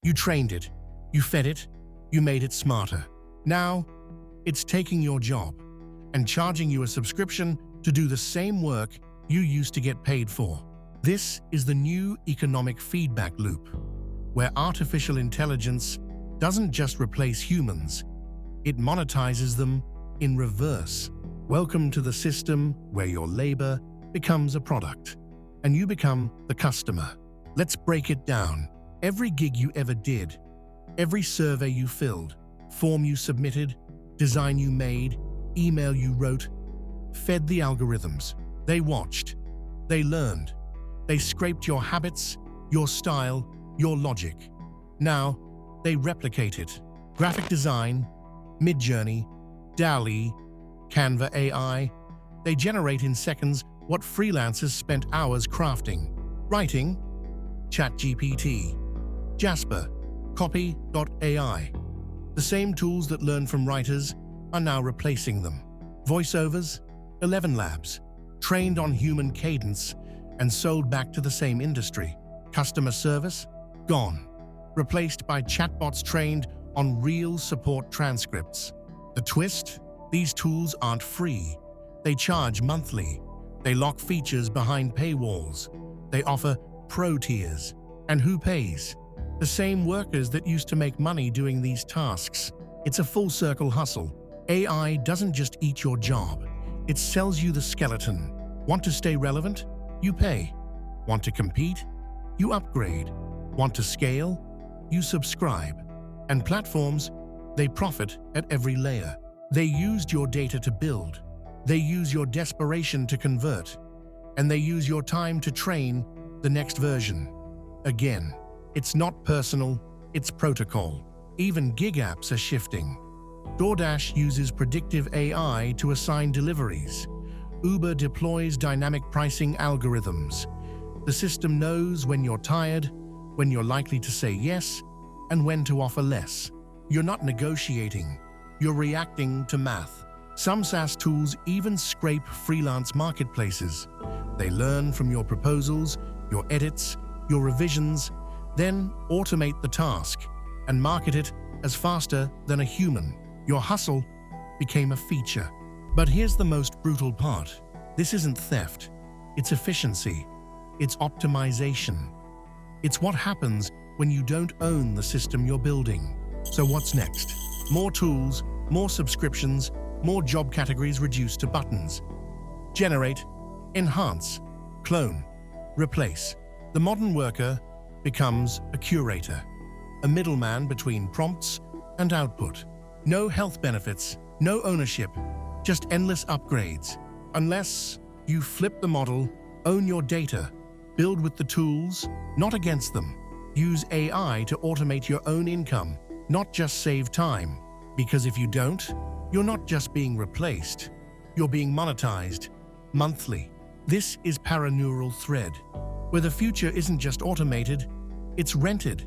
You trained it, you fed it, you made it smarter. Now, it's taking your job and charging you a subscription to do the same work you used to get paid for. This is the new economic feedback loop, where artificial intelligence doesn't just replace humans, it monetizes them in reverse. Welcome to the system where your labor becomes a product, and you become the customer. Let's break it down. Every gig you ever did, every survey you filled, form you submitted, design you made, email you wrote, fed the algorithms. They watched, they learned, they scraped your habits, your style, your logic. Now, they replicate it. Graphic design, Midjourney, DALL-E, Canva AI, they generate in seconds what freelancers spent hours crafting. Writing, ChatGPT, Jasper, Copy.ai. The same tools that learn from writers are now replacing them. Voiceovers, 11 Labs, trained on human cadence and sold back to the same industry. Customer service, gone, replaced by chatbots trained on real support transcripts. The twist? These tools aren't free. They charge monthly. They lock features behind paywalls. They offer pro tiers. And who pays? The same workers that used to make money doing these tasks. It's a full-circle hustle. AI doesn't just eat your job. It sells you the skeleton. Want to stay relevant? You pay. Want to compete? You upgrade. Want to scale? You subscribe. And platforms, they profit at every layer. They used your data to build. They use your desperation to convert. And they use your time to train the next version. Again, it's not personal, it's protocol. Even gig apps are shifting. DoorDash uses predictive AI to assign deliveries. Uber deploys dynamic pricing algorithms. The system knows when you're tired, when you're likely to say yes, and when to offer less. You're not negotiating, you're reacting to math. Some SaaS tools even scrape freelance marketplaces. They learn from your proposals, your edits, your revisions, then automate the task and market it as faster than a human. Your hustle became a feature. But here's the most brutal part. This isn't theft. It's efficiency. It's optimization. It's what happens when you don't own the system you're building. So what's next? More tools, more subscriptions, more job categories reduced to buttons. Generate, enhance, clone, replace. The modern worker becomes a curator, a middleman between prompts and output. No health benefits, no ownership, just endless upgrades. Unless you flip the model, own your data, build with the tools, not against them. Use AI to automate your own income, not just save time. Because if you don't, you're not just being replaced, you're being monetized monthly. This is Paranueral Thread, where the future isn't just automated, it's rented.